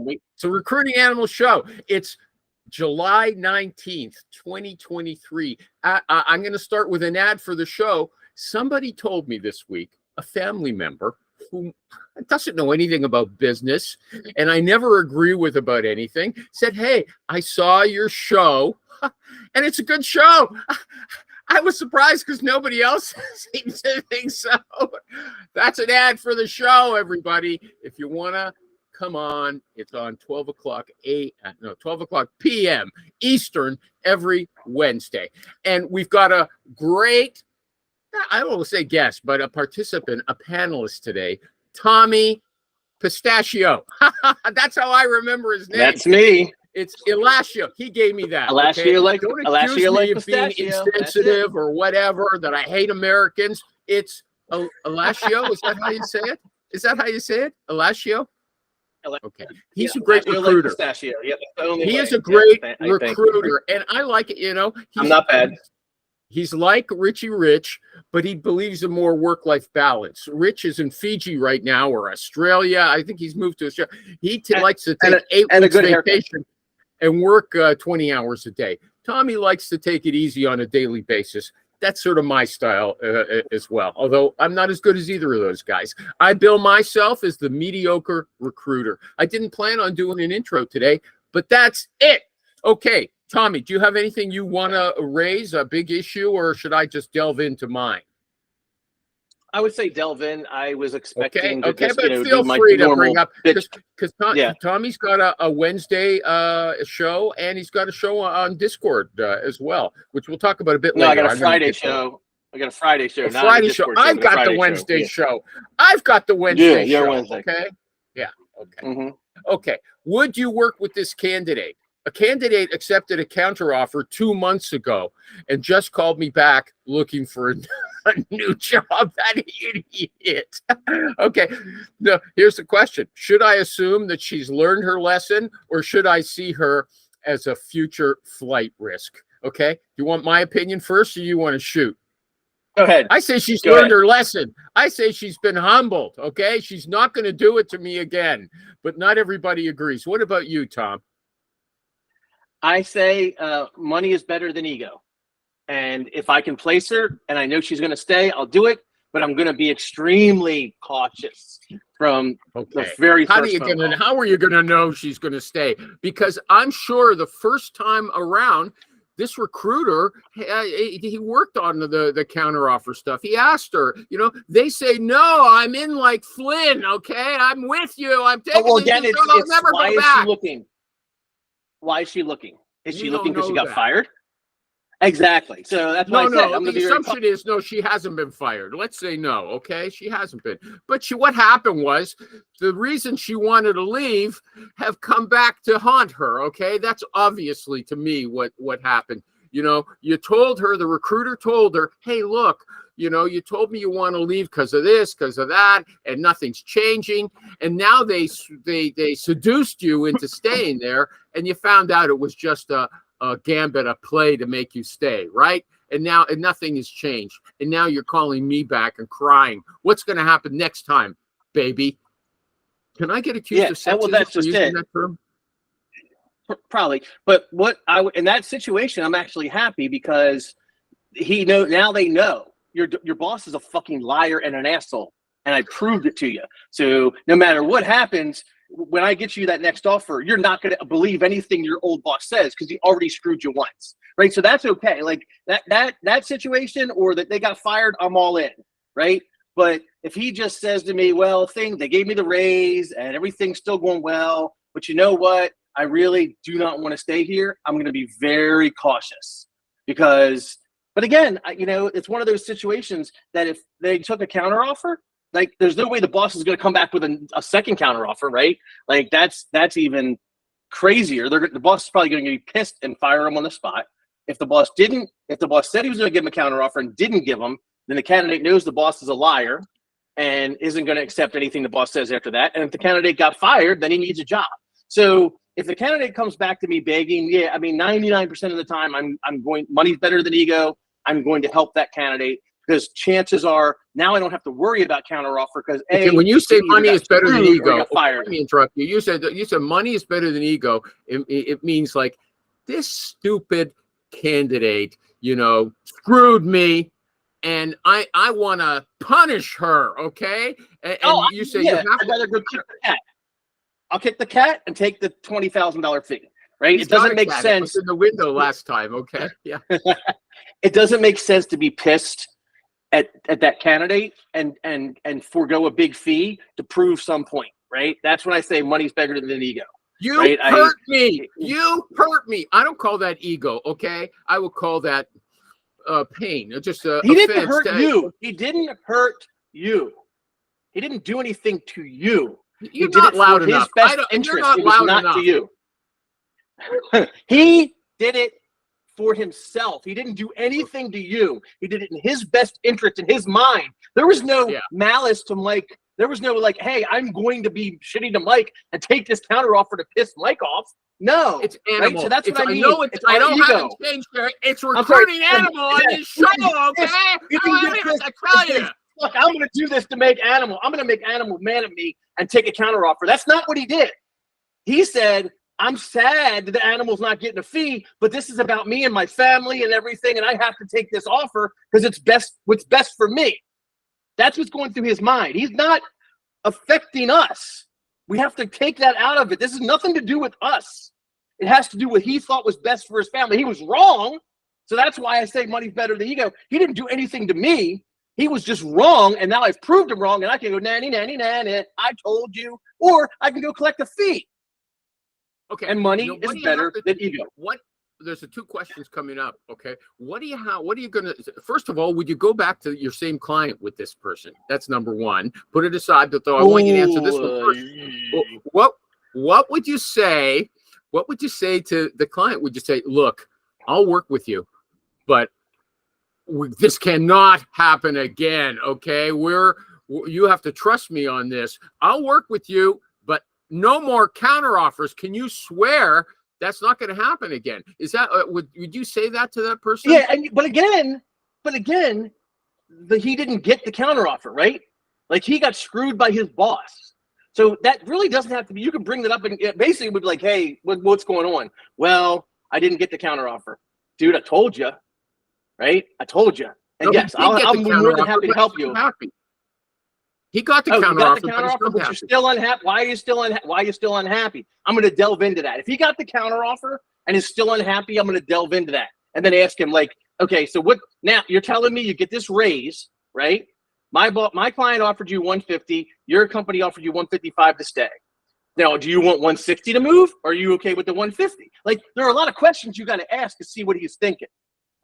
It's a recruiting animal show. It's July 19th, 2023. I'm going to start with an ad for the show. Somebody told me this week, a family member who doesn't know anything about business, and I never agree with about anything, said, hey, I saw your show, and it's a good show. I was surprised because nobody else seems to think so. That's an ad for the show, everybody. If you want to come on, it's on 12 o'clock p.m. Eastern every Wednesday. And we've got a great, I don't want to say guest, but a participant, a panelist today, Tommy Pistachio. That's how I remember his name. That's me. It's Alascio. He gave me that. Alascio, okay? like Don't Alascio, accuse like me of being insensitive or whatever, that I hate Americans. It's Alascio. Is that how you say it? Is that how you say it? Alascio? Okay. He's a great recruiter. Like he is a great recruiter. And I like it, I'm not bad. He's like Richie Rich, but he believes in more work-life balance. Rich is in Fiji right now, or Australia. I think he's moved to Australia. He likes to take 8 weeks vacation and work 20 hours a day. Tommy likes to take it easy on a daily basis. That's sort of my style as well, although I'm not as good as either of those guys. I bill myself as the mediocre recruiter. I didn't plan on doing an intro today, but that's it. Okay. Tommy, do you have anything you want to raise, a big issue, or should I just delve into mine? I would say delve in. I was expecting but feel free to bring up, because Tommy's got a Wednesday show, and he's got a show on Discord as well, which we'll talk about a bit later. No, I got a Friday show. I've got the Wednesday show. I've got the Wednesday show. Wednesday. Okay. Yeah. Okay. Mm-hmm. Okay. Would you work with this candidate? A candidate accepted a counteroffer 2 months ago and just called me back looking for a new job. That idiot. Okay. No, here's the question. Should I assume that she's learned her lesson, or should I see her as a future flight risk? Okay. Do you want my opinion first, or you want to shoot? Go ahead. I say she's learned her lesson. I say she's been humbled. Okay. She's not going to do it to me again, but not everybody agrees. What about you, Tom? I say money is better than ego. And if I can place her and I know she's going to stay, I'll do it. But I'm going to be extremely cautious from the very first phone call. How are you going to know she's going to stay? Because I'm sure the first time around, this recruiter, he worked on the counteroffer stuff. He asked her, they say, no, I'm in like Flynn. Okay, I'm with you. I'm taking I'll never go back. Why is she looking? Is she looking because she got fired? Exactly. So that's why I said the assumption is no, she hasn't been fired. Let's say no, okay? She hasn't been. But what happened was the reason she wanted to leave have come back to haunt her, okay? That's obviously to me what happened. You told her, the recruiter told her, hey, look, you told me you want to leave because of this, because of that, and nothing's changing. And now they seduced you into staying there, and you found out it was just a gambit, a play to make you stay, right? And now nothing has changed. And now you're calling me back and crying. What's going to happen next time, baby? Can I get accused of sexism for using that term? Probably. But in that situation, I'm actually happy because now they know. Your boss is a fucking liar and an asshole, and I proved it to you. So no matter what happens, when I get you that next offer, you're not going to believe anything your old boss says because he already screwed you once, right? So that's okay. Like that situation, or that they got fired, I'm all in, right? But if he just says to me, well, they gave me the raise and everything's still going well, but you know what? I really do not want to stay here. I'm going to be very cautious because. But again, it's one of those situations that if they took a counteroffer, like there's no way the boss is going to come back with a second counteroffer, right? Like that's even crazier. The boss is probably going to be pissed and fire him on the spot. If the boss said he was going to give him a counteroffer and didn't give him, then the candidate knows the boss is a liar and isn't going to accept anything the boss says after that. And if the candidate got fired, then he needs a job. So if the candidate comes back to me begging, 99% of the time I'm going, money's better than ego. I'm going to help that candidate because chances are now I don't have to worry about counteroffer because when you say money is better than ego, fired. Let me interrupt you. You said money is better than ego. It means like this stupid candidate, screwed me, and I want to punish her. Okay, and you say you have I'd rather go kick the cat. I'll kick the cat and take the $20,000 fee. Right? It doesn't make sense. It was in the window last time. Okay, yeah. It doesn't make sense to be pissed at that candidate and forego a big fee to prove some point. Right? That's when I say money's better than ego. You hurt me. You hurt me. I don't call that ego. Okay, I will call that pain. Just he didn't hurt you. He didn't hurt you. He didn't do anything to you. You're not loud enough. You're not loud enough. To you. He did it for himself. He didn't do anything to you. He did it in his best interest, in his mind. There was no malice to Mike. There was no like, hey, I'm going to be shitty to Mike and take this counteroffer to piss Mike off. No, it's animal. Right? So that's what I mean. I don't have to change there. It's recruiting animal on this show. Okay, I tell you. Look, I'm going to do this to make Animal. I'm going to make Animal mad at me and take a counteroffer. That's not what he did. He said, I'm sad that the Animal's not getting a fee, but this is about me and my family and everything, and I have to take this offer because it's what's best for me. That's what's going through his mind. He's not affecting us. We have to take that out of it. This has nothing to do with us. It has to do with what he thought was best for his family. He was wrong, so that's why I say money's better than ego. He didn't do anything to me. He was just wrong, and now I've proved him wrong, and I can go, nanny, nanny, nanny, I told you, or I can go collect a fee. Okay. And money is better than ego. There's two questions coming up. Okay. What are you going to, first of all, would you go back to your same client with this person? That's number one. Put it aside, though. I want you to answer this one first. What would you say? What would you say to the client? Would you say, look, I'll work with you, but this cannot happen again. Okay. You have to trust me on this. I'll work with you, but no more counteroffers. Can you swear that's not going to happen again? Is that would you say that to that person? Yeah, but again, he didn't get the counteroffer, right? Like he got screwed by his boss. So that really doesn't have to be. You can bring that up and basically would be like, hey, what's going on? Well, I didn't get the counteroffer, dude. I told you, right? I told you. And yes, I'm more than happy to help you. He got the counteroffer, but you're still unhappy. Why are you still unhappy? I'm going to delve into that. If he got the counteroffer and is still unhappy, I'm going to delve into that and then ask him, like, okay, so what? Now you're telling me you get this raise, right? My client offered you 150. Your company offered you 155 to stay. Now, do you want 160 to move? Or are you okay with the 150? Like, there are a lot of questions you got to ask to see what he's thinking.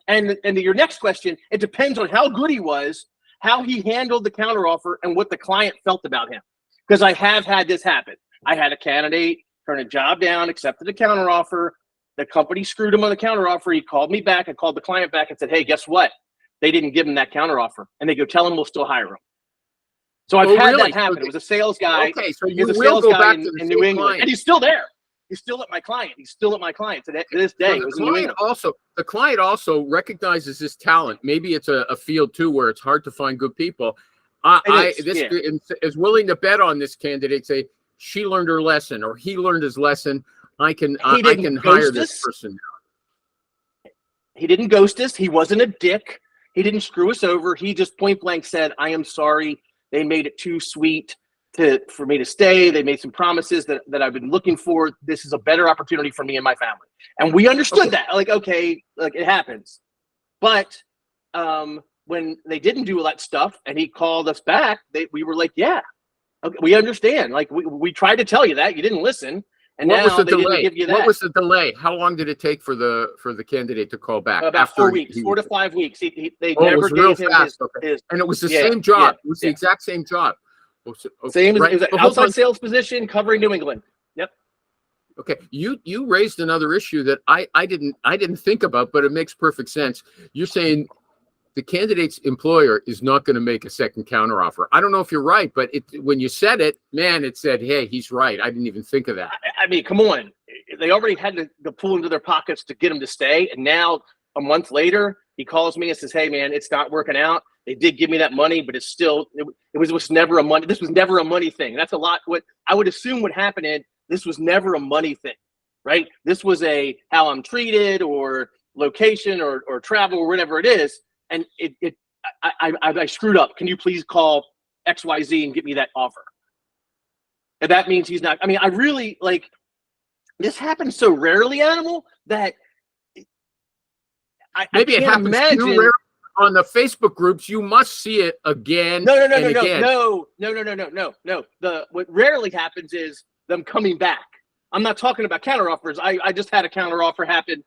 And your next question, it depends on how good he was, how he handled the counteroffer, and what the client felt about him. Because I have had this happen. I had a candidate turn a job down, accepted a counteroffer. The company screwed him on the counteroffer. He called me back. I called the client back and said, hey, guess what? They didn't give him that counteroffer. And they go, tell him we'll still hire him. So I've had that happen. It was a sales guy. Okay, so you will go back to the New England. Client. And he's still there. He's still at my client. He's still at my client to this day. The client also recognizes this talent. Maybe it's a field too where it's hard to find good people. Is willing to bet on this candidate. Say she learned her lesson or he learned his lesson. I can hire this person. He didn't ghost us. He wasn't a dick. He didn't screw us over. He just point blank said, I am sorry. They made it too sweet for me to stay. They made some promises that I've been looking for. This is a better opportunity for me and my family. And we understood that. Like, okay, like it happens. But when they didn't do all that stuff and he called us back, we were like, yeah, okay, we understand. Like we tried to tell you that. You didn't listen. And what was the delay? Didn't give you that. What was the delay? How long did it take for the candidate to call back? About 4 weeks, 4 to 5 weeks. They never gave him his. And it was the same job. It was the exact same job. Same. Right? It was an outside sales position covering New England. Yep. Okay. You raised another issue that I didn't think about, but it makes perfect sense. You're saying the candidate's employer is not going to make a second counteroffer. I don't know if you're right, but when you said it, man, it said, hey, he's right. I didn't even think of that. I mean, come on. They already had to pull into their pockets to get him to stay. And now a month later, he calls me and says, hey, man, it's not working out. They did give me that money, but it's still, it was never a money. This was never a money thing. That's a lot. What I would assume would happen in this was never a money thing, right? This was a how I'm treated or location or travel or whatever it is. And I screwed up. Can you please call XYZ and get me that offer? And that means he's not, I mean, I really like, this happens so rarely, Animal, that maybe I it can't happens imagine. too rare on the Facebook groups. You must see it again. No. What rarely happens is them coming back. I'm not talking about counteroffers. I just had a counteroffer happen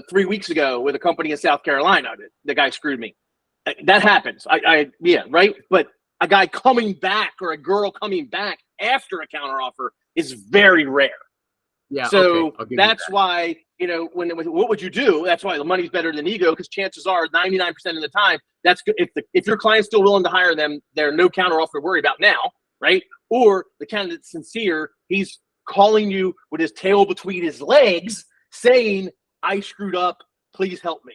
3 weeks ago with a company in South Carolina. The guy screwed me. That happens. Yeah, right. But a guy coming back or a girl coming back after a counteroffer is very rare. Yeah. So okay, that's why, you know, what would you do? That's why the money's better than ego, because chances are 99% of the time, that's good. If your client's still willing to hire them, there's no counteroffer to worry about now, right? Or the candidate's sincere, he's calling you with his tail between his legs, saying, "I screwed up, please help me."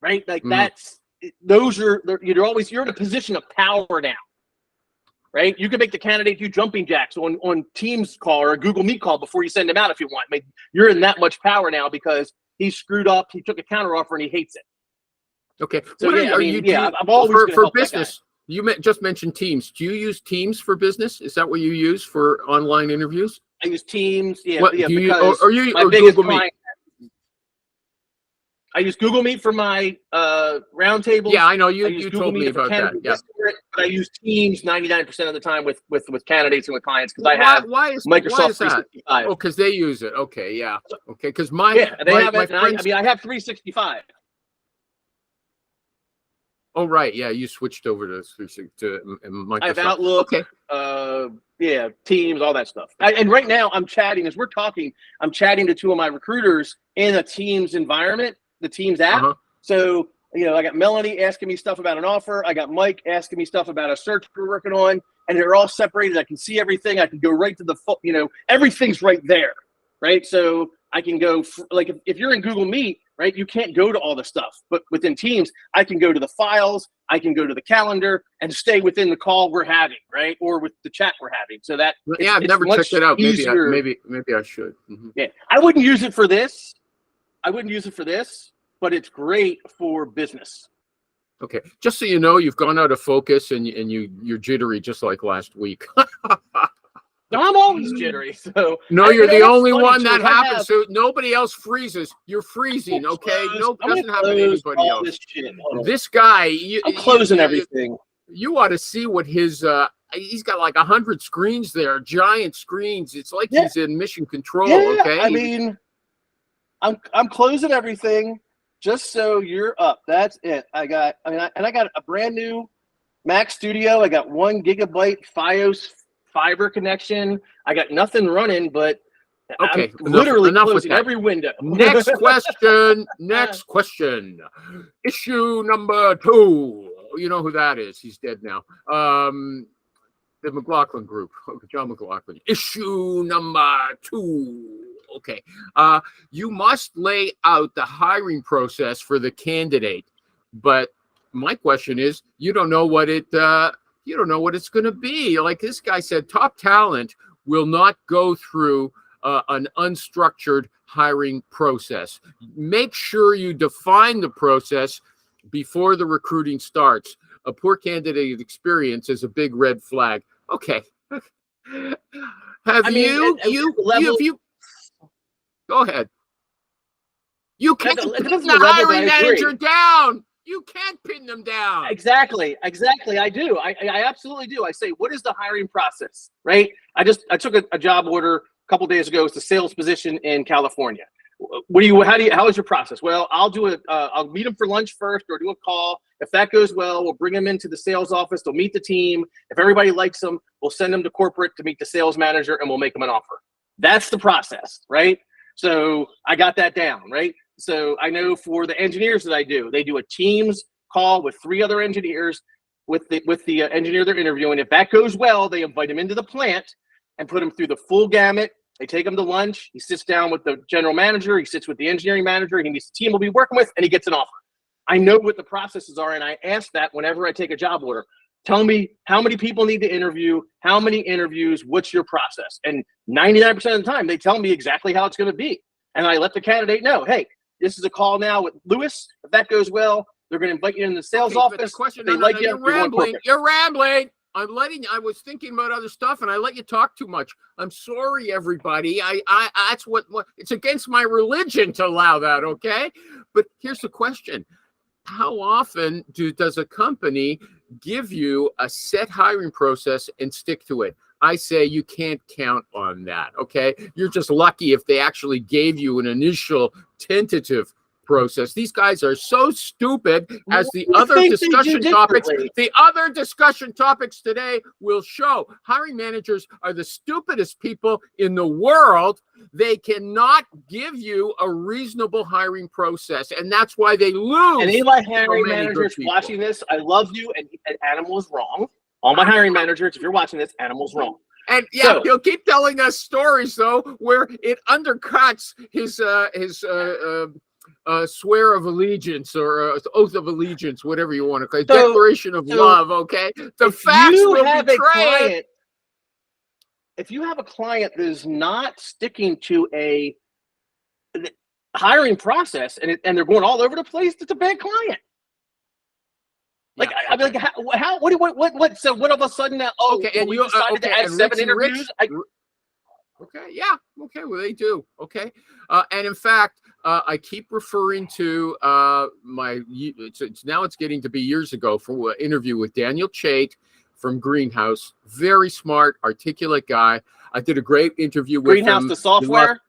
Right? Like you're in a position of power now. Right? You can make the candidate do jumping jacks on Teams call or a Google Meet call before you send him out if you want. I mean, you're in that much power now because he screwed up, he took a counteroffer, and he hates it. Okay. So I'm always for business. You just mentioned Teams. Do you use Teams for business? Is that what you use for online interviews? I use Teams. Yeah, what, because my biggest Google client. Meet? I use Google Meet for my roundtables. Yeah, I know you told me about that. Yeah. But I use Teams 99% of the time with candidates and with clients because I have Microsoft 365. Oh, because they use it. Okay, yeah. Okay, because I have 365. Oh right, yeah. You switched over to Microsoft. I have Outlook. Okay. Teams, all that stuff. And right now, I'm chatting as we're talking. I'm chatting to two of my recruiters in a Teams environment. The Teams app. So, you know, I got Melanie asking me stuff about an offer. I got Mike asking me stuff about a search we're working on, and they're all separated. I can see everything. I can go right to everything's right there, right? So I can go, if you're in Google Meet, right, you can't go to all the stuff. But within Teams, I can go to the files, I can go to the calendar, and stay within the call we're having, right, or with the chat we're having. So that I've never checked it out. Maybe I should. Yeah, I wouldn't use it for this. But it's great for business. Okay, just so you know, you've gone out of focus and you're jittery, just like last week. I'm always jittery. So no, you're the only one that happens. So nobody else freezes. You're freezing. Okay, doesn't happen to anybody else. This guy, I'm closing everything. You ought to see what his. He's got like 100 screens there, giant screens. It's like he's in mission control. Yeah, okay, I mean, I'm closing everything. Just so you're up. That's it. I got a brand new Mac Studio. I got 1 gigabyte FiOS fiber connection. I got nothing running, but okay, I'm literally closing every window. Next question. Next question. Issue number 2. You know who that is. He's dead now. The McLaughlin Group. John McLaughlin. Issue number 2. Okay. You must lay out the hiring process for the candidate, but my question is, you don't know what it's going to be. Like this guy said, top talent will not go through an unstructured hiring process. Make sure you define the process before the recruiting starts. A poor candidate experience is a big red flag. Okay. Have you? Go ahead. You can't pin the hiring manager down. You can't pin them down. Exactly. I do. I absolutely do. I say, what is the hiring process, right? I took a job order a couple days ago. It's a sales position in California. How is your process? Well, I'll meet them for lunch first or do a call. If that goes well, we'll bring them into the sales office. They'll meet the team. If everybody likes them, we'll send them to corporate to meet the sales manager and we'll make them an offer. That's the process, right? So I got that down, right? So I know for the engineers that they do a Teams call with 3 other engineers with the engineer they're interviewing. If that goes well, they invite him into the plant and put him through the full gamut. They take him to lunch. He sits down with the general manager. He sits with the engineering manager. He meets the team we'll be working with, and he gets an offer. I know what the processes are, and I ask that whenever I take a job order. Tell me how many people need to interview, how many interviews, what's your process? And 99% of the time, they tell me exactly how it's going to be. And I let the candidate know, hey, this is a call now with Lewis. If that goes well, they're going to invite you in the sales office. You're rambling. You're rambling. I was thinking about other stuff, and I let you talk too much. I'm sorry, everybody. That's what it's against my religion to allow that. Okay, but here's the question: how often does a company give you a set hiring process and stick to it? I say you can't count on that. Okay, you're just lucky if they actually gave you an initial tentative process. These guys are so stupid, as the other discussion topics today will show. Hiring managers are the stupidest people in the world. They cannot give you a reasonable hiring process, and that's why they lose. And any of my hiring managers watching this, I love you, and Animal is wrong. All my hiring managers, if you're watching this, Animal's wrong. And yeah, he'll keep telling us stories though where it undercuts his swear of allegiance or oath of allegiance, whatever you want to call it, declaration of love. Okay, the facts will betray it. If you have a client that is not sticking to a hiring process and they're going all over the place, it's a bad client. Like, yeah, okay. I mean, like, what? So what of a sudden now? Oh, okay, and you decided to add 7 interviews. Okay, yeah, okay, well they do. Okay, and in fact, I keep referring to it's getting to be years ago for an interview with Daniel Chait from Greenhouse. Very smart, articulate guy. I did a great interview with Greenhouse, him. The software.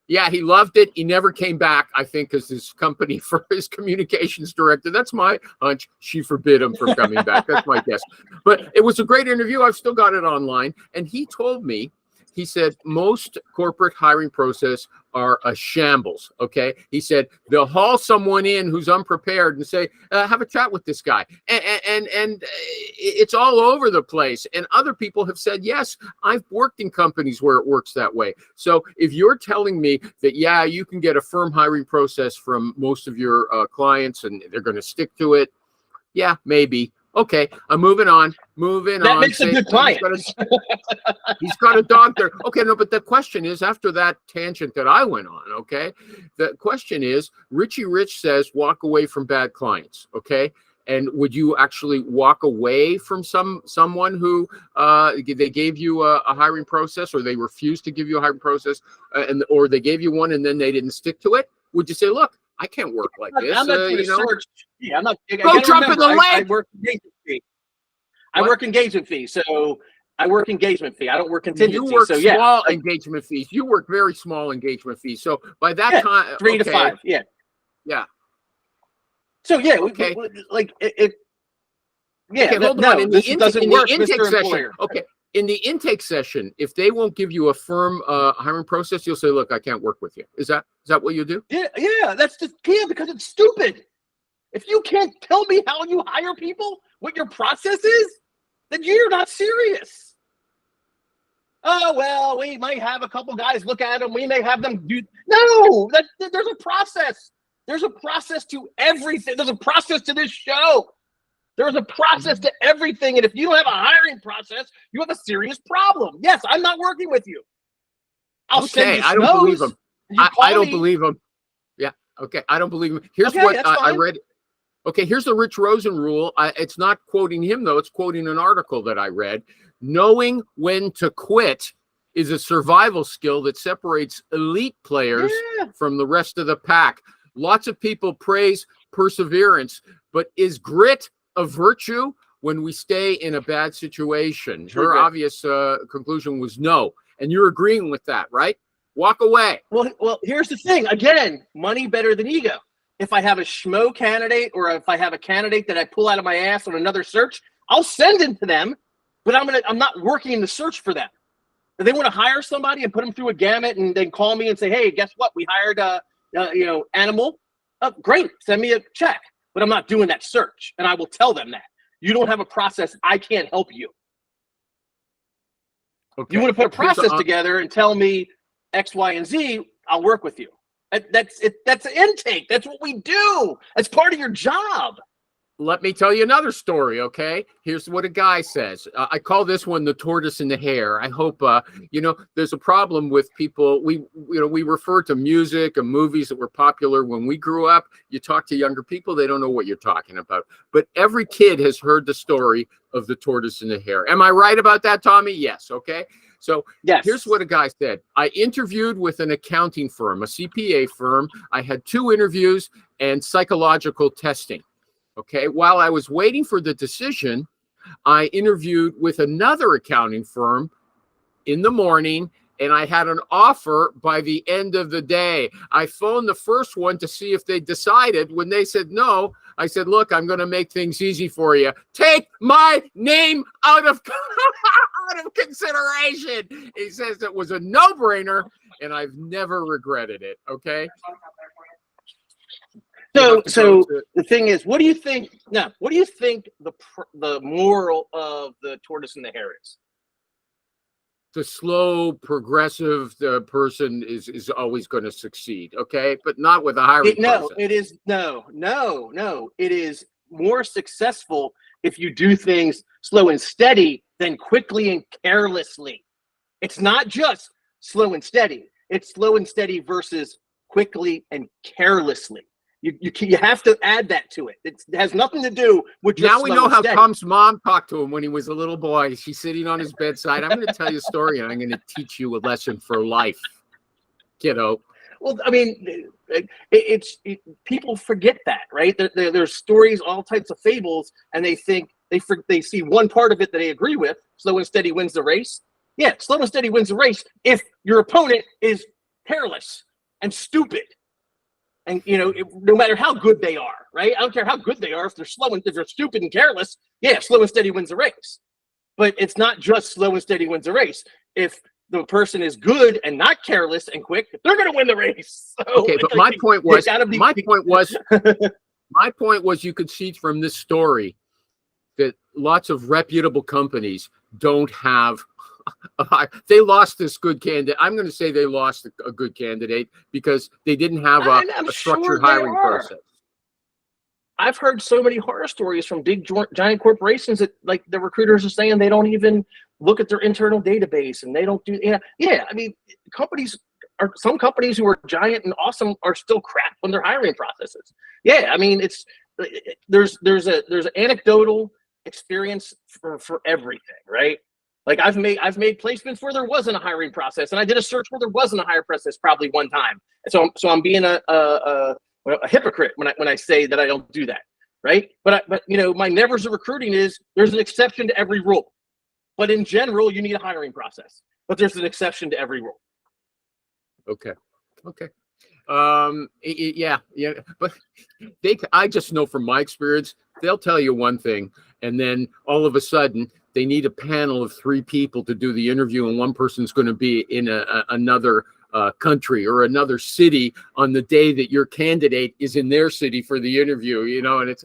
Yeah, he loved it. He never came back, I think, as his company for his communications director. That's my hunch. She forbid him from coming back. That's my guess. But it was a great interview. I've still got it online. And he told me, he said, most corporate hiring process are a shambles, okay? He said, they'll haul someone in who's unprepared and say, have a chat with this guy. And it's all over the place. And other people have said, yes, I've worked in companies where it works that way. So if you're telling me that, yeah, you can get a firm hiring process from most of your clients and they're going to stick to it, yeah, maybe. Okay, I'm moving on. That makes a good client. He's got a dog there. Okay, no, but the question is, after that tangent that I went on, okay, the question is, Richie Rich says, walk away from bad clients, okay? And would you actually walk away from someone who they gave you a hiring process, or they refused to give you a hiring process, or they gave you one and then they didn't stick to it? Would you say, look, I can't work like this? I'm not doing a search. Yeah, I'm not. Go jump in the lake. I work engagement fee. I work engagement fee. So I work engagement fee. I don't work contingency. You work small engagement fees. You work very small engagement fees. So by that time, 3 to 5. Yeah. Yeah. So yeah, okay. Yeah. Okay, hold on. This doesn't work, Mr. session. Employer. Okay. In the intake session, if they won't give you a firm hiring process, you'll say, "Look, I can't work with you." Is that what you do? Yeah. That's just because it's stupid. If you can't tell me how you hire people, what your process is, then you're not serious. Oh well, we might have a couple guys look at them. We may have them do. No, there's a process. There's a process to everything. There's a process to this show. There's a process to everything. And if you don't have a hiring process, you have a serious problem. Yes, I'm not working with you. I'll send you I don't believe him. I don't believe him. Yeah. Okay. I don't believe him. Here's what I read. Okay. Here's the Rich Rosen rule. It's not quoting him, though. It's quoting an article that I read. Knowing when to quit is a survival skill that separates elite players from the rest of the pack. Lots of people praise perseverance, but is grit a virtue when we stay in a bad situation? Her obvious conclusion was no. And you're agreeing with that, right? Walk away. Well, here's the thing. Again, money better than ego. If I have a schmo candidate, or if I have a candidate that I pull out of my ass on another search, I'll send it to them, but I'm not working the search for them. If they want to hire somebody and put them through a gamut and then call me and say, hey, guess what? We hired Animal. Great. Send me a check. But I'm not doing that search. And I will tell them that. You don't have a process. I can't help you. Okay. You want to put a process together and tell me X, Y, and Z, I'll work with you. That's it. That's an intake. That's what we do. That's part of your job. Let me tell you another story, okay? Here's what a guy says. I call this one the tortoise and the hare. I hope, there's a problem with people. We refer to music and movies that were popular when we grew up. You talk to younger people, they don't know what you're talking about. But every kid has heard the story of the tortoise and the hare. Am I right about that, Tommy? Yes, okay? So yes. Here's what a guy said. I interviewed with an accounting firm, a CPA firm. I had 2 interviews and psychological testing. Okay, while I was waiting for the decision, I interviewed with another accounting firm in the morning, and I had an offer by the end of the day. I phoned the first one to see if they decided. When they said no, I said, look, I'm going to make things easy for you. Take my name out of consideration. He says it was a no-brainer, and I've never regretted it, okay? So the thing is, what do you think? Now, what do you think the moral of the tortoise and the hare is? The slow, progressive person is always going to succeed, okay? But not with a hiring process. It is no. It is more successful if you do things slow and steady than quickly and carelessly. It's not just slow and steady. It's slow and steady versus quickly and carelessly. You have to add that to it. It has nothing to do with just now we know how steady. Tom's mom talked to him when he was a little boy. She's sitting on his bedside. I'm going to tell you a story, and I'm going to teach you a lesson for life, kiddo. Well, I mean, people forget that, right? There's stories, all types of fables, and they think they see one part of it that they agree with. Slow and steady wins the race. Yeah, slow and steady wins the race if your opponent is careless and stupid. And no matter how good they are, right? I don't care how good they are. If they're if they're stupid and careless, yeah, slow and steady wins the race. But it's not just slow and steady wins the race. If the person is good and not careless and quick, they're going to win the race. So, okay, but my point was, you could see from this story that lots of reputable companies don't have. They lost this good candidate. I'm going to say they lost a good candidate because they didn't have a structured hiring process. I've heard so many horror stories from big giant corporations that, like, the recruiters are saying they don't even look at their internal database and they don't do. Yeah. I mean, some companies who are giant and awesome are still crap on their hiring processes. Yeah, I mean, there's an anecdotal experience for everything, right? Like I've made placements where there wasn't a hiring process, and I did a search where there wasn't a hiring process probably one time. So I'm being a hypocrite when I say that I don't do that, right? But my nevers of recruiting is there's an exception to every rule, but in general you need a hiring process, but there's an exception to every rule. Okay. Yeah, but I just know from my experience, they'll tell you one thing, and then all of a sudden they need a panel of 3 people to do the interview, and one person's going to be in another country or another city on the day that your candidate is in their city for the interview, and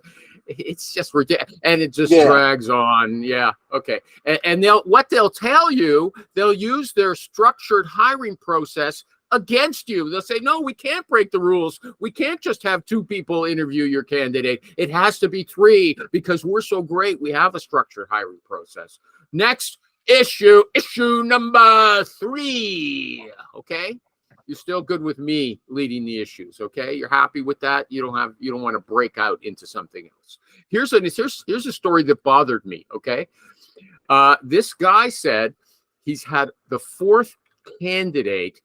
it's just ridiculous, and it just drags on. Yeah. Okay. And they'll tell you, they'll use their structured hiring process against you. They'll say, no, we can't break the rules. We can't just have 2 people interview your candidate. It has to be 3 because we're so great. We have a structured hiring process. Next issue number 3. Okay. You're still good with me leading the issues. Okay. You're happy with that. You don't want to break out into something else. Here's a story that bothered me. Okay. This guy said he's had the 4th candidate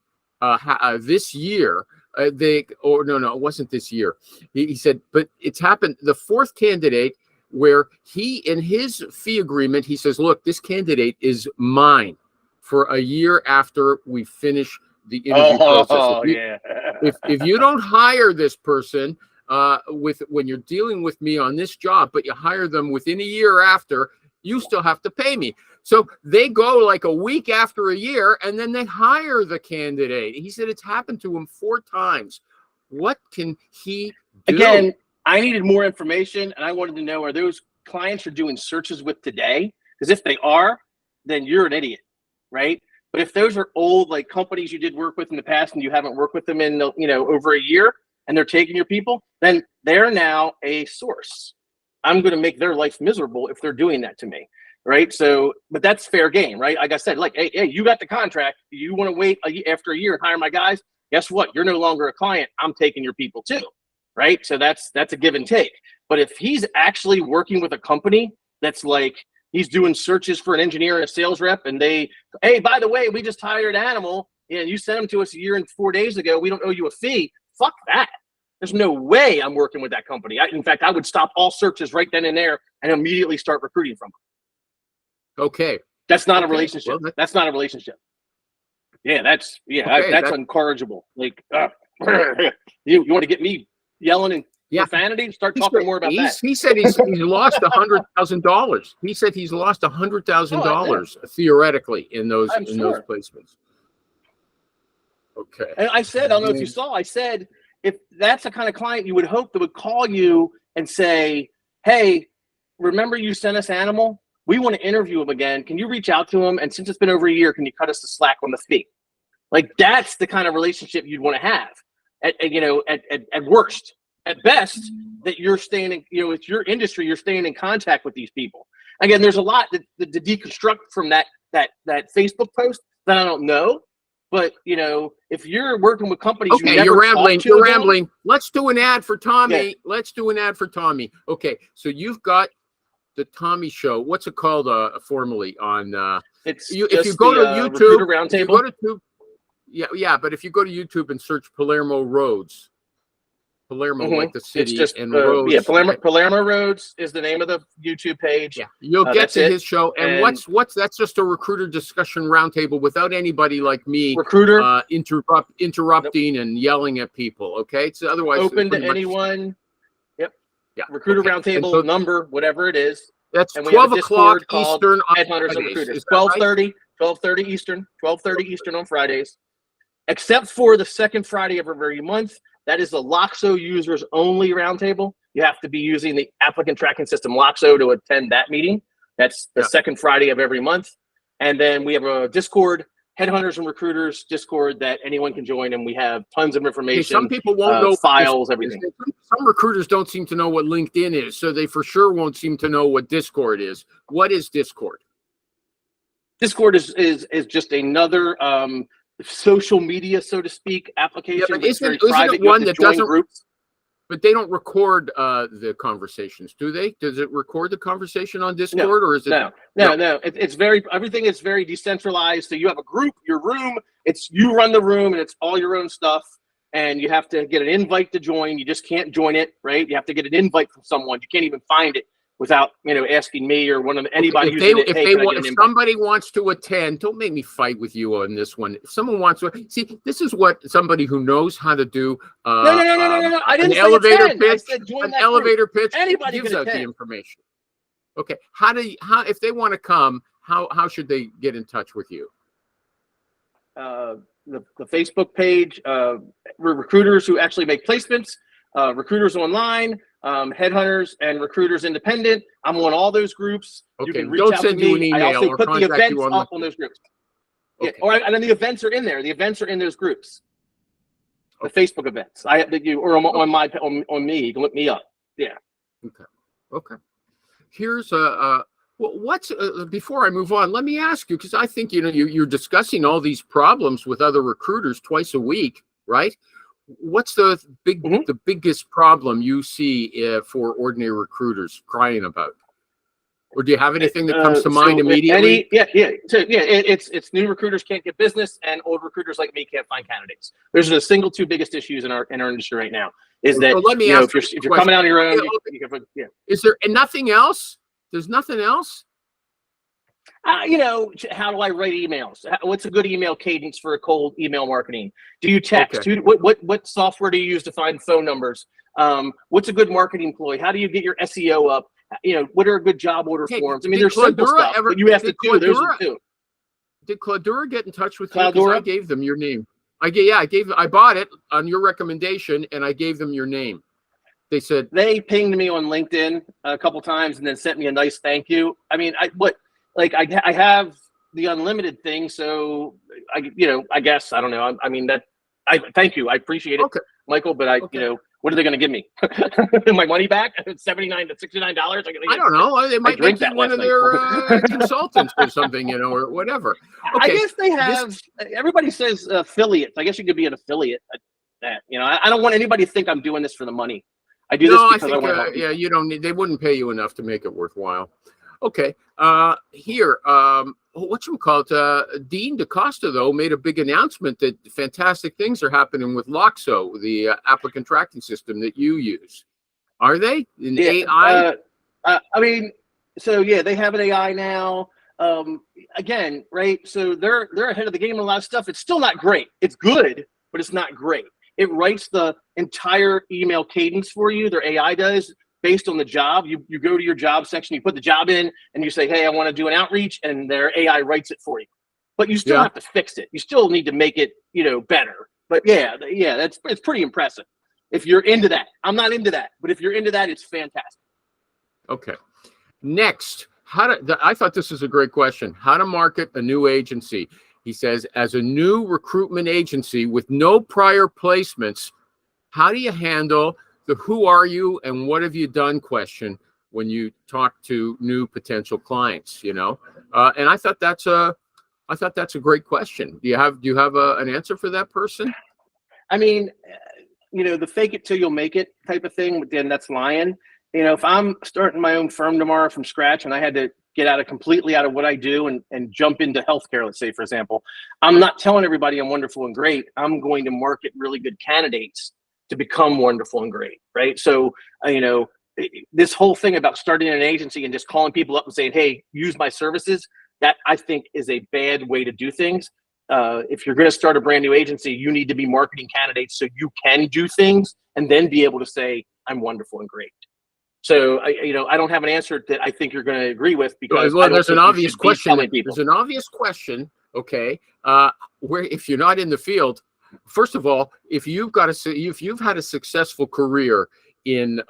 this year. It wasn't this year. He said, but it's happened. The 4th candidate where he, in his fee agreement, he says, look, this candidate is mine for a year after we finish the interview process. If you don't hire this person when you're dealing with me on this job, but you hire them within a year after, you still have to pay me. So they go like a week after a year, and then they hire the candidate. He said it's happened to him 4 times. What can he do? Again, I needed more information, and I wanted to know, are those clients you're doing searches with today? Because if they are, then you're an idiot, right? But if those are old like companies you did work with in the past and you haven't worked with them in over a year and they're taking your people, then they're now a source. I'm going to make their life miserable if they're doing that to me, right? So, but that's fair game, right? Like I said, like, hey, you got the contract. You want to wait after a year and hire my guys? Guess what? You're no longer a client. I'm taking your people too, right? So that's a give and take. But if he's actually working with a company that's like he's doing searches for an engineer and a sales rep, and hey, by the way, we just hired Animal, and you sent them to us a year and 4 days ago. We don't owe you a fee. Fuck that. There's no way I'm working with that company. In fact, I would stop all searches right then and there and immediately start recruiting from them. Okay. That's not a relationship. Well, that's not a relationship. Yeah, that's incorrigible. Like, you want to get me yelling and profanity? Start talking more about that. He said he's lost $100,000. He said he's lost $100,000 theoretically in those those placements. Okay. And I said, I don't know if you saw, I said, if that's the kind of client you would hope that would call you and say, hey, remember you sent us Animal? We want to interview him again. Can you reach out to him? And since it's been over a year, can you cut us the slack on the fee? Like, that's the kind of relationship you'd want to have at worst. At best, that you're staying in, it's your industry, you're staying in contact with these people. Again, there's a lot to deconstruct from that Facebook post that I don't know. But, if you're working with companies, okay, you're rambling. Let's do an ad for Tommy. Yeah. Let's do an ad for Tommy. Okay, so you've got the Tommy Show. What's it called formally on? If you go to YouTube, Roundtable. But if you go to YouTube and search Palermo Roads, like the city, it's just, and Roads. Palermo Roads is the name of the YouTube page. Yeah, you'll get to his show. And what's that's just a recruiter discussion roundtable without anybody like me, interrupting and yelling at people. Okay, it's otherwise open to anyone. Yep. Yeah. Recruiter roundtable number, whatever it is. That's 12 o'clock Eastern. Headhunters and Recruiters. 12:30 Eastern. 12:30 Eastern on Fridays, except for the second Friday of every month. That is the Alascio users only roundtable. You have to be using the applicant tracking system Alascio to attend that meeting. That's the second Friday of every month. And then we have a Discord, Headhunters and Recruiters Discord, that anyone can join, and we have tons of information. Some people won't know files, everything. Some recruiters don't seem to know what LinkedIn is, so they for sure won't seem to know what Discord is. What is Discord? Discord is just another social media, so to speak, application. Yeah, but isn't it one that doesn't groups? But they don't record the conversations, do they? Does it record the conversation on Discord, or is it? No. It's everything is very decentralized. So you have a group, your room. It's you run the room, and it's all your own stuff. And you have to get an invite to join. You just can't join it, right? You have to get an invite from someone. You can't even find it without asking me or anybody. If somebody wants to attend, don't make me fight with you on this one. If someone wants to see, this is what somebody who knows how to do no. I didn't say elevator attend. pitch. I said join an elevator group. pitch. Anybody gives out attend. The information. Okay, how if they want to come, how should they get in touch with you? The Facebook page, recruiters who actually make placements, recruiters online. Headhunters and Recruiters Independent. I'm on all those groups. Okay. You can reach out to me. I also put the events up on those groups. Okay. Yeah, and then the events are in there. The events are in those groups. The Facebook events. I have you or on me. You can look me up. Yeah. Okay. Here's what's before I move on, let me ask you, because I think you're discussing all these problems with other recruiters twice a week, right? What's the biggest problem you see for ordinary recruiters crying about? Or do you have anything that comes to mind immediately? It's new recruiters can't get business, and old recruiters like me can't find candidates. Those are the single two biggest issues in our industry right now. Is that let me ask if you're coming out on your own, Is there nothing else? There's nothing else. How do I write emails? What's a good email cadence for a cold email marketing? Do you text? Okay. What software do you use to find phone numbers? What's a good marketing ploy? How do you get your SEO up? What are good job order forms? I mean, there's simple stuff that you have to do. Those are two. Did Claudura get in touch with you? Because I gave them your name. I bought it on your recommendation, and I gave them your name. They said they pinged me on LinkedIn a couple times and then sent me a nice thank you. I mean, I have the unlimited thing. So I guess, I don't know. I mean, I thank you. I appreciate it, Okay. Michael, but what are they going to give me? My money back? $79 to $69? I don't know. They might make you one of their night. consultants or something, or whatever. Okay. I guess they have. Everybody says affiliates. I guess you could be an affiliate. I don't want anybody to think I'm doing this for the money. I do this because I want to help people. You don't need. They wouldn't pay you enough to make it worthwhile. Okay. Here, whatchamacallit, Dean DaCosta, though, made a big announcement that fantastic things are happening with Alascio, the applicant tracking system that you use. Are they in AI? They have an AI now. Again, right? So they're ahead of the game in a lot of stuff. It's still not great. It's good, but it's not great. It writes the entire email cadence for you. Their AI does, based on the job. You go to your job section, you put the job in, and you say, hey, I want to do an outreach, and their AI writes it for you. But you still have to fix it. You still need to make it, better. But it's pretty impressive. If you're into that. I'm not into that, but if you're into that, it's fantastic. Okay. Next, I thought this was a great question. How to market a new agency. He says, as a new recruitment agency with no prior placements, how do you handle the who are you and what have you done question when you talk to new potential clients, And I thought that's a great question. Do you have an answer for that person? I mean, the fake it till you'll make it type of thing, then that's lying. If I'm starting my own firm tomorrow from scratch and I had to get completely out of what I do and jump into healthcare, let's say, for example, I'm not telling everybody I'm wonderful and great. I'm going to market really good candidates to become wonderful and great, right? So, this whole thing about starting an agency and just calling people up and saying, hey, use my services, that I think is a bad way to do things. If you're going to start a brand new agency, you need to be marketing candidates so you can do things and then be able to say, I'm wonderful and great. So, I don't have an answer that I think you're going to agree with because there's an obvious question. There's an obvious question. Okay. Where, if you're not in the field, first of all, if you've had a successful career in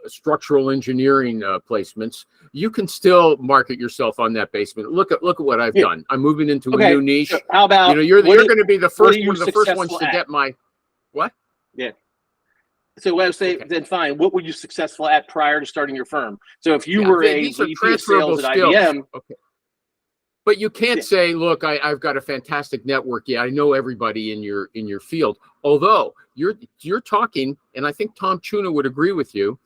structural engineering placements, you can still market yourself on that basement. Look at what I've done. I'm moving into a new niche. So how about you're going to be the first one of the first ones to get my what? Yeah. So what I would say, then fine. What were you successful at prior to starting your firm? So if you were a VP of sales at IBM, okay. But you can't say, look, I've got a fantastic network. Yeah, I know everybody in your field. Although you're talking, and I think Tom Tuna would agree with you,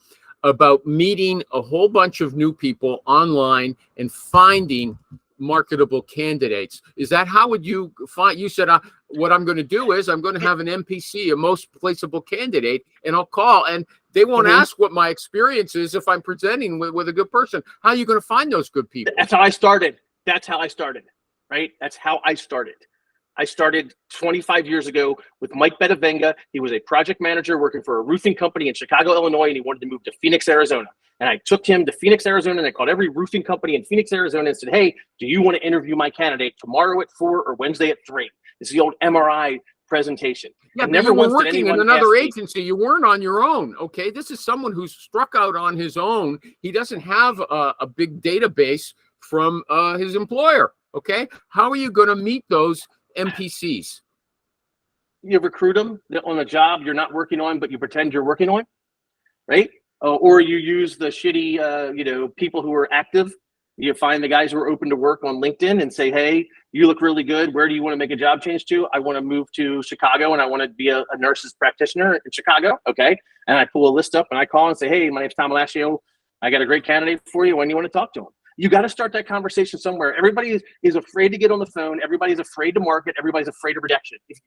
about meeting a whole bunch of new people online and finding marketable candidates. Is that how would you find? You said, what I'm going to do is I'm going to have an MPC, a most placeable candidate, and I'll call, and they won't ask what my experience is if I'm presenting with a good person. How are you going to find those good people? That's how I started. Right? That's how I started. I started 25 years ago with Mike Bettavenga. He was a project manager working for a roofing company in Chicago, Illinois, and he wanted to move to Phoenix, Arizona. And I took him to Phoenix, Arizona, and I called every roofing company in Phoenix, Arizona and said, hey, do you want to interview my candidate tomorrow at 4 or Wednesday at 3? This is the old MRI presentation. Yeah, but you were working in another agency. You weren't on your own, okay? This is someone who's struck out on his own. He doesn't have a big database from his employer, okay? How are you going to meet those NPCs? You recruit them on a job you're not working on, but you pretend you're working on, right? Or you use the shitty, people who are active. You find the guys who are open to work on LinkedIn and say, hey, you look really good. Where do you want to make a job change to? I want to move to Chicago and I want to be a nurse's practitioner in Chicago. Okay. And I pull a list up and I call and say, hey, my name's Tom Alascio. I got a great candidate for you. When do you want to talk to him? You got to start that conversation somewhere. Everybody is afraid to get on the phone. Everybody's afraid to market. Everybody's afraid of rejection. If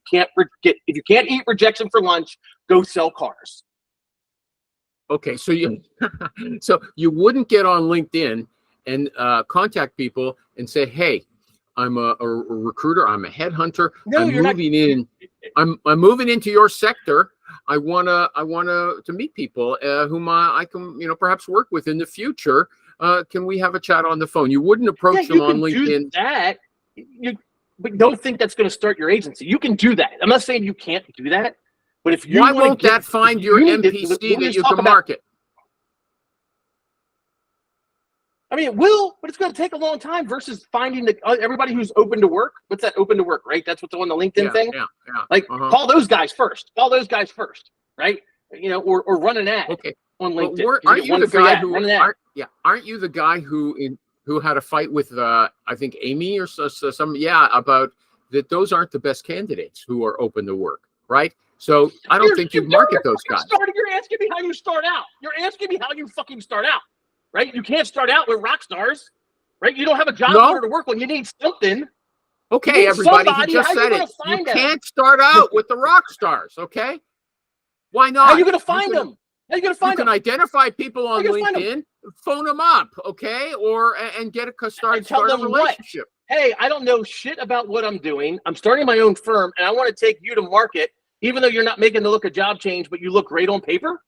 you can't eat rejection for lunch, go sell cars. Okay, so you wouldn't get on LinkedIn and contact people and say, "Hey, I'm a recruiter. I'm a headhunter. No, I'm moving into your sector. I wanna to meet people whom I can perhaps work with in the future. Can we have a chat on the phone?" You wouldn't approach them on LinkedIn. Do that. But don't think that's going to start your agency. You can do that. I'm not saying you can't do that. But if you why won't that find your NPC that you can market? I mean, it will, but it's going to take a long time versus finding everybody who's open to work. What's that, open to work, right? That's what's on the LinkedIn thing. Yeah. Like, call those guys first. Call those guys first, right? You know, or run an ad on LinkedIn. Aren't you the guy who? Aren't you the guy who had a fight with I think Amy or some about that? Those aren't the best candidates who are open to work, right? So I don't think you market those guys. You're asking me how you start out. You're asking me how you fucking start out. Right? You can't start out with rock stars, right? You don't have a job order to work on. You need something. Okay, everybody, he just said it. You can't start out with the rock stars, okay? Why not? How are you going to find them? How are you going to find them? You can identify people on LinkedIn, phone them up, okay? And get start a relationship. Hey, I don't know shit about what I'm doing. I'm starting my own firm, and I want to take you to market, even though you're not making the look a job change, but you look great on paper?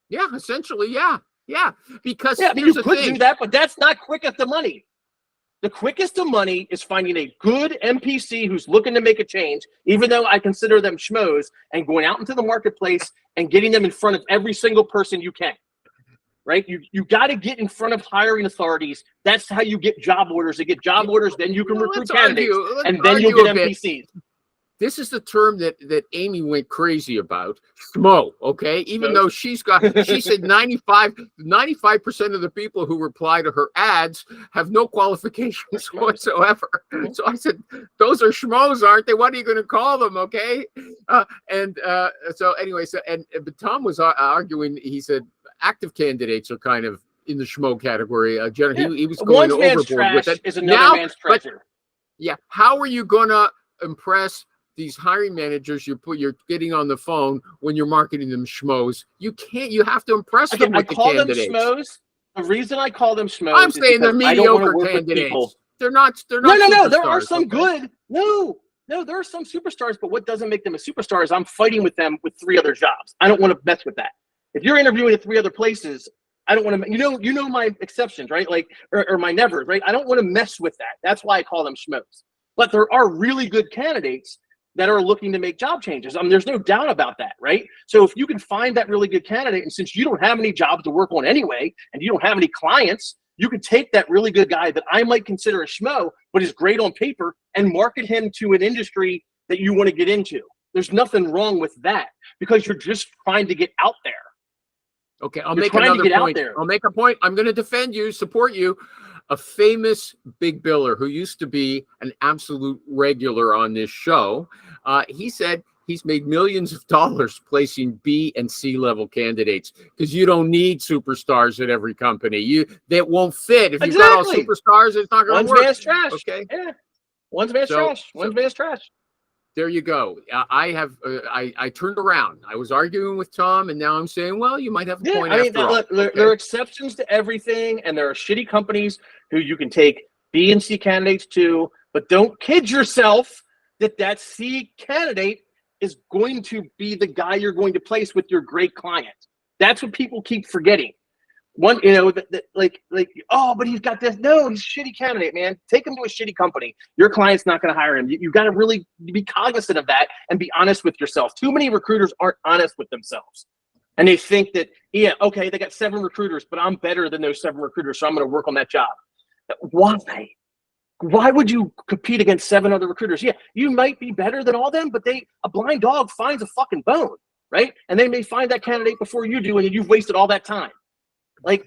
Yeah, essentially, yeah. Yeah, because you could do that, but that's not quickest to money. The quickest to money is finding a good NPC who's looking to make a change, even though I consider them schmoes, and going out into the marketplace and getting them in front of every single person you can. Right? You got to get in front of hiring authorities. That's how you get job orders. To get job orders, then you can recruit candidates, and then you'll get NPCs. This is the term that Amy went crazy about, schmo, okay? Even though she said 95% of the people who reply to her ads have no qualifications whatsoever. So I said, those are schmoes, aren't they? What are you going to call them, okay? But Tom was arguing, he said, active candidates are kind of in the schmo category. He was going overboard with it. Is another man's treasure. How are you going to impress these hiring managers you're getting on the phone when you're marketing them schmoes? You can't. You have to impress them with the candidates. Them schmoes. The reason I call them schmoes, I'm saying they're mediocre candidates. They're not. No. There are some good. No, there are some superstars. But what doesn't make them a superstar is I'm fighting with them with 3 other jobs. I don't want to mess with that. If you're interviewing at 3 other places, I don't want to. You know my exceptions, right? Like or my nevers, right? I don't want to mess with that. That's why I call them schmoes. But there are really good candidates that are looking to make job changes. There's no doubt about that, right? So if you can find that really good candidate, and since you don't have any jobs to work on anyway, and you don't have any clients, you could take that really good guy that I might consider a schmo, but is great on paper, and market him to an industry that you want to get into. There's nothing wrong with that because you're just trying to get out there. Okay, I'll make another point. I'll make a point. I'm going to defend you, support you. A famous big biller who used to be an absolute regular on this show, he said he's made millions of dollars placing B and C level candidates because you don't need superstars at every company. That won't fit. If you've got all superstars, it's not going to work. One's man's trash. Okay. Yeah. One's man's trash. One's man's trash. There you go. I turned around. I was arguing with Tom, and now I'm saying, well, you might have a point. Look, there are exceptions to everything, and there are shitty companies who you can take B and C candidates to, but don't kid yourself that C candidate is going to be the guy you're going to place with your great client. That's what people keep forgetting. But he's got this. No, he's a shitty candidate, man. Take him to a shitty company. Your client's not going to hire him. You got to really be cognizant of that and be honest with yourself. Too many recruiters aren't honest with themselves. And they think that, they got 7 recruiters, but I'm better than those 7 recruiters, so I'm going to work on that job. Why? Why would you compete against 7 other recruiters? Yeah, you might be better than all them, but a blind dog finds a fucking bone, right? And they may find that candidate before you do, and you've wasted all that time. We're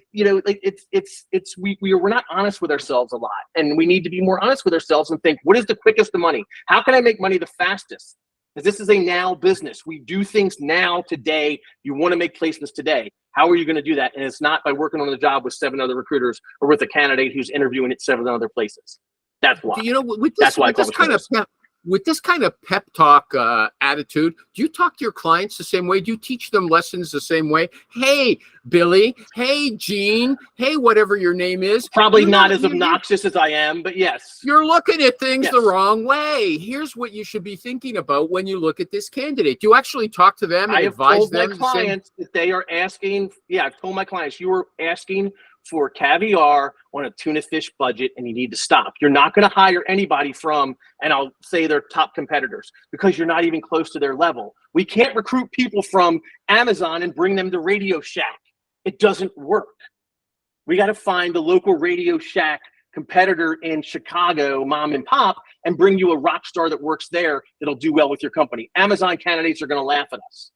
not honest with ourselves a lot, and we need to be more honest with ourselves and think, what is the quickest to money? How can I make money the fastest? Because this is a now business. We do things now, today. You want to make placements today. How are you going to do that? And it's not by working on the job with 7 other recruiters or with a candidate who's interviewing at 7 other places. That's why. With this kind of pep talk attitude, do you talk to your clients the same way? Do you teach them lessons the same way? Hey, Billy. Hey, Gene. Hey, whatever your name is. Probably not as obnoxious as I am, but yes. You're looking at things the wrong way. Here's what you should be thinking about when you look at this candidate. Do you actually talk to them and advise them? I have told my clients that they are asking. Yeah, I've told my clients, you are asking for caviar on a tuna fish budget, and you need to stop. You're not going to hire anybody from, and I'll say their top competitors, because you're not even close to their level. We can't recruit people from Amazon and bring them to Radio Shack. It doesn't work. We got to find the local Radio Shack competitor in Chicago, mom and pop, and bring you a rock star that works there that'll do well with your company. Amazon candidates are going to laugh at us.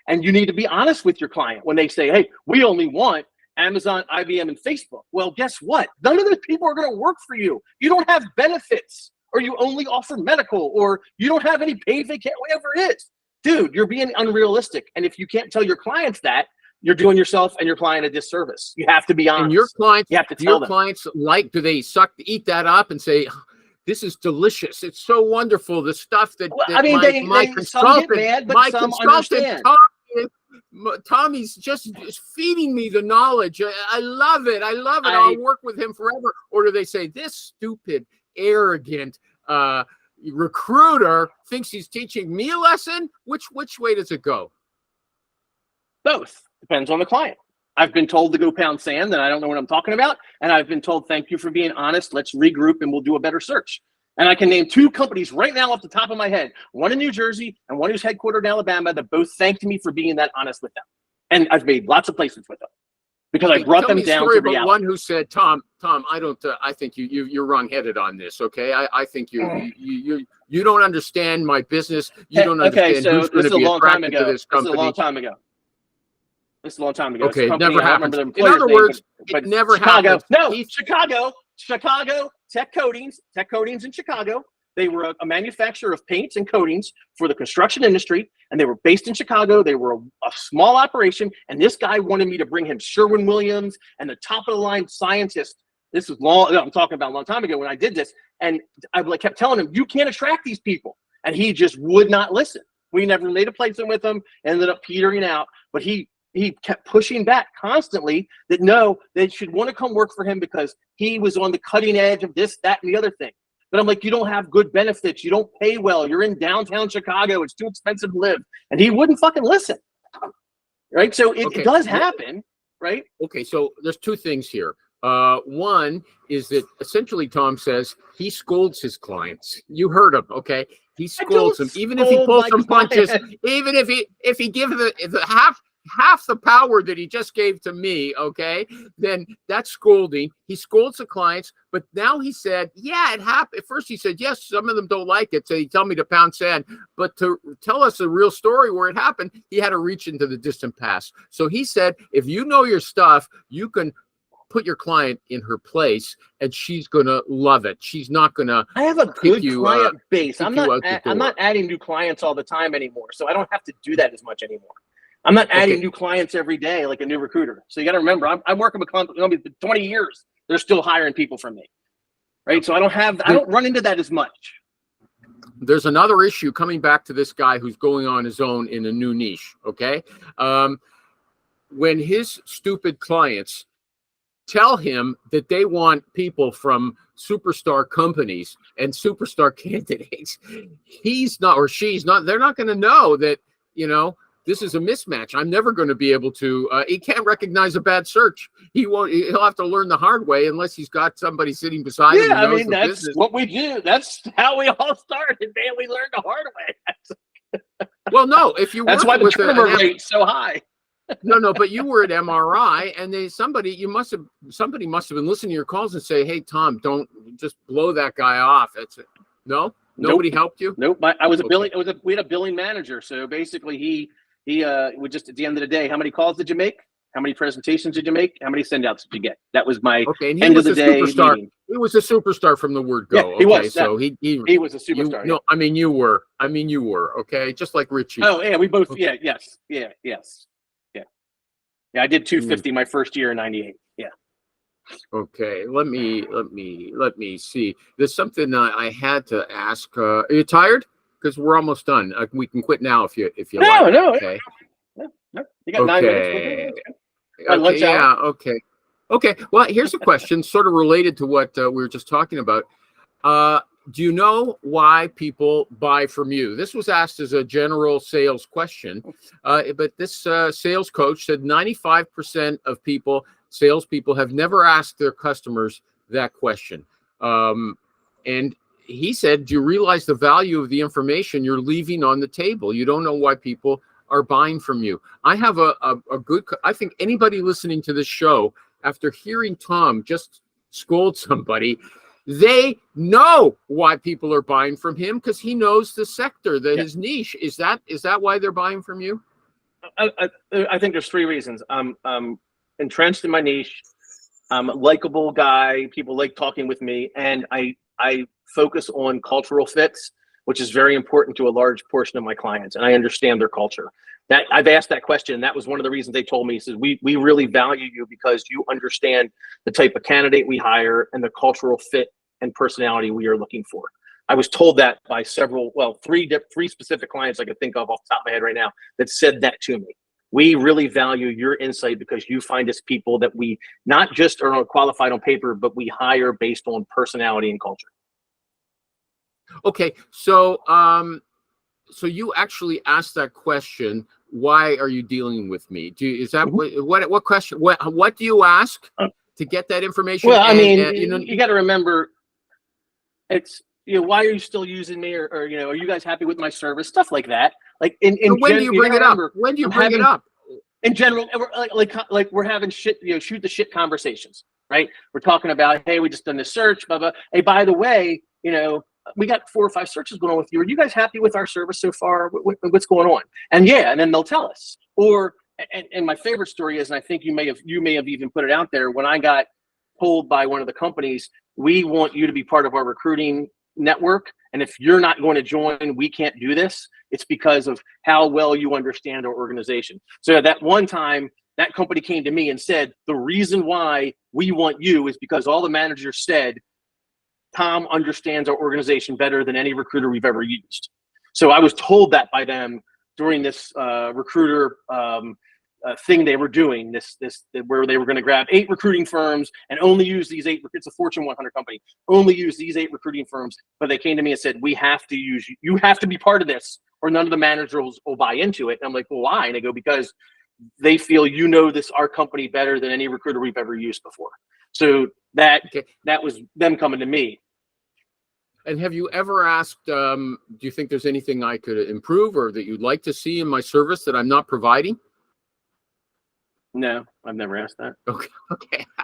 And you need to be honest with your client when they say, hey, we only want Amazon, IBM, and Facebook. Well, guess what? None of those people are going to work for you. You don't have benefits, or you only offer medical, or you don't have any paid vacation, whatever it is. Dude, you're being unrealistic. And if you can't tell your clients that, you're doing yourself and your client a disservice. You have to be honest. And your clients, you have to tell them. Clients do they eat that up and say, this is delicious. It's so wonderful. The stuff that, well, I mean, my consultant, some get mad, but some understand. Tommy's just feeding me the knowledge. I love it. I'll work with him forever. Or do they say, this stupid, arrogant recruiter thinks he's teaching me a lesson? Which way does it go? Both. Depends on the client. I've been told to go pound sand and I don't know what I'm talking about. And I've been told, thank you for being honest. Let's regroup and we'll do a better search. And I can name 2 companies right now off the top of my head, one in New Jersey and one who's headquartered in Alabama, that both thanked me for being that honest with them. And I've made lots of placements with them because I brought them down to reality. One who said, Tom, I think you're wrong-headed on this. Okay. I think you don't understand my business. You don't understand who's going to be attracted to this company. This is a long time ago. Okay, it never happened. In other words, it never happened. No, Chicago, Tech Coatings in Chicago. They were a manufacturer of paints and coatings for the construction industry, and they were based in Chicago. They were a small operation, and this guy wanted me to bring him Sherwin-Williams and the top-of-the-line scientists. This was I'm talking about a long time ago when I did this, and I kept telling him, you can't attract these people, and he just would not listen. We never made a placement with him, ended up petering out, but he kept pushing back constantly that no, they should want to come work for him because he was on the cutting edge of this, that, and the other thing. But I'm like, you don't have good benefits. You don't pay well. You're in downtown Chicago. It's too expensive to live. And he wouldn't fucking listen. Right? So it does happen, right? Okay, so there's 2 things here. One is that essentially Tom says he scolds his clients. You heard him, okay? He scolds them, even if he pulls some punches, even if he gives the half the power that he just gave to me, okay, then that's scolding. He scolds the clients, but now he said, yeah, it happened. At first he said, yes, some of them don't like it, so he tell me to pound sand. But to tell us the real story where it happened, he had to reach into the distant past. So he said, if you know your stuff, you can put your client in her place and she's going to love it. She's not going to. I have a good client base. I'm not adding new clients all the time anymore, so I don't have to do that as much anymore. I'm not adding new clients every day like a new recruiter. So you got to remember, I'm working with companies for 20 years. They're still hiring people from me, right? So I don't run into that as much. There's another issue coming back to this guy who's going on his own in a new niche, okay? When his stupid clients tell him that they want people from superstar companies and superstar candidates, he's not, or she's not, they're not going to know that, this is a mismatch. I'm never going to be able to. He can't recognize a bad search. He'll have to learn the hard way unless he's got somebody sitting beside him. Yeah, I mean that's business. What we do. That's how we all started, man. We learned the hard way. Well, no, if you that's why the turnover rate's so high. No, but you were at MRI, and somebody must have been listening to your calls and say, "Hey, Tom, don't just blow that guy off." That's it. No, nobody helped you. Nope. I was a billing. We had a billing manager, so basically he would just at the end of the day, how many calls did you make? How many presentations did you make? How many send-outs did you get? That was my end of the day meeting. He was a superstar from the word go. Yeah, he was. So he was a superstar. No, I mean you were. Okay, just like Richie. Oh yeah, we both. Okay. Yeah. Yes. Yeah, I did 250 my first year in '98. Yeah. Okay, let me see. There's something I had to ask. Are you tired? Because we're almost done. We can quit now if you like. No. Okay. No. You got 9 minutes. Okay. Well, here's a question, sort of related to what we were just talking about. Do you know why people buy from you? This was asked as a general sales question, but this sales coach said 95% of salespeople have never asked their customers that question. And he said, do you realize the value of the information you're leaving on the table? You don't know why people are buying from you. I have I think anybody listening to this show after hearing Tom just scold somebody, they know why people are buying from him because he knows the sector, his niche. Is that why they're buying from you? I think there's three reasons. I'm entrenched in my niche. I'm a likable guy. People like talking with me, and I focus on cultural fits, which is very important to a large portion of my clients, and I understand their culture. That I've asked that question. That was one of the reasons they told me. He says, we really value you because you understand the type of candidate we hire and the cultural fit and personality we are looking for. I was told that by three specific clients I could think of off the top of my head right now that said that to me. We really value your insight because you find us people that we not just are qualified on paper, but we hire based on personality and culture. Okay, so so you actually asked that question. Why are you dealing with me? Is that what question? What do you ask to get that information? Well, I mean, you got to remember, it's why are you still using me, or are you guys happy with my service? Stuff like that. Like when do you bring it up? When do you bring it up? In general, like we're having shoot the shit conversations, right? We're talking about, hey, we just done this search, blah blah. Hey, by the way, we got 4 or 5 searches going on with you. Are you guys happy with our service so far? What's going on? And then they'll tell us. Or and my favorite story is, and I think you may have even put it out there, when I got told by one of the companies, we want you to be part of our recruiting network, and if you're not going to join, we can't do this. It's because of how well you understand our organization. So that one time, that company came to me and said, the reason why we want you is because all the managers said Tom understands our organization better than any recruiter we've ever used. So I was told that by them during this recruiter thing they were doing, this where they were going to grab 8 recruiting firms and only use these 8. It's a Fortune 100 company. Only use these 8 recruiting firms. But they came to me and said, we have to use you. You have to be part of this, or none of the managers will buy into it. And I'm like, well, why? And they go, because they feel our company better than any recruiter we've ever used before. So that was them coming to me. And have you ever asked, do you think there's anything I could improve or that you'd like to see in my service that I'm not providing? No, I've never asked that. Okay.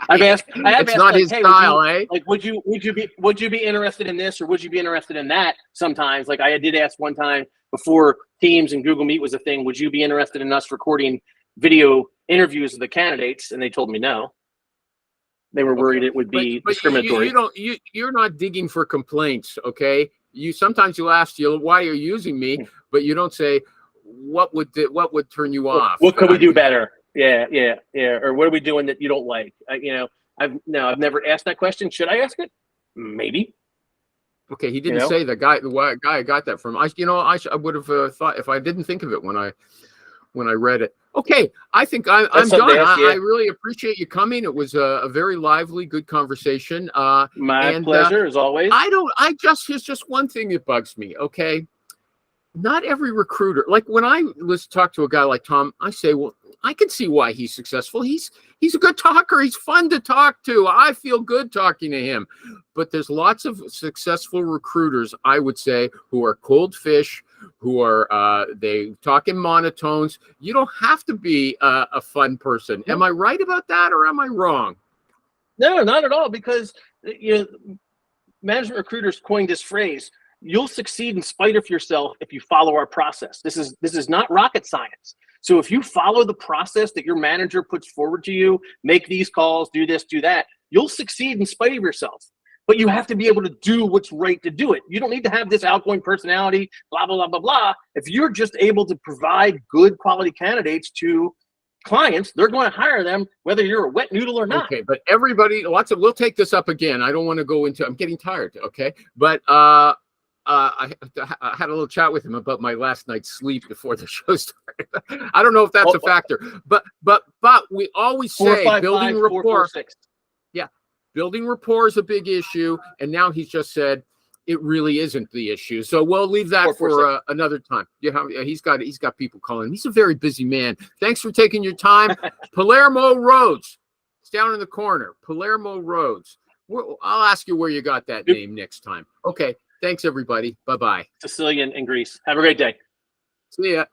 I have asked, not his style, eh? Like, would you be interested in this, or would you be interested in that? Sometimes, like I did ask one time before Teams and Google Meet was a thing, would you be interested in us recording video interviews of the candidates? And they told me no. They were worried it would be discriminatory. You're not digging for complaints, okay? Sometimes you'll ask why you're using me, but you don't say what would turn you off. What could we do better? Yeah. Or what are we doing that you don't like? I've never asked that question. Should I ask it? Maybe. Okay, he didn't say the guy I got that from. I would have thought if I didn't think of it when I read it. Okay, I think I'm done. I really appreciate you coming. It was a very lively, good conversation. My pleasure, as always. Here's just one thing that bugs me, okay? Not every recruiter, like when I talk to a guy like Tom, I say, well, I can see why he's successful. He's a good talker. He's fun to talk to. I feel good talking to him. But there's lots of successful recruiters, I would say, who are cold fish, who are they talk in monotones. You don't have to be a fun person. Am I right about that, or am I wrong? No, not at all. Because management recruiters coined this phrase: you'll succeed in spite of yourself if you follow our process. This is not rocket science. So if you follow the process that your manager puts forward to you, make these calls, do this, do that, you'll succeed in spite of yourself. But you have to be able to do what's right to do it. You don't need to have this outgoing personality, blah, blah, blah, blah, blah. If you're just able to provide good quality candidates to clients, they're going to hire them whether you're a wet noodle or not. Okay, but everybody, we'll take this up again. I don't want to go into, I'm getting tired, okay? But I had a little chat with him about my last night's sleep before the show started. I don't know if that's a factor, but we always say building rapport. Yeah, building rapport is a big issue, and now he's just said it really isn't the issue. So we'll leave that for another time. He's got people calling. He's a very busy man. Thanks for taking your time. Palermo Roads, it's down in the corner. Palermo Roads. I'll ask you where you got that name next time. Okay. Thanks, everybody. Bye-bye. Sicilian and Greece. Have a great day. See ya.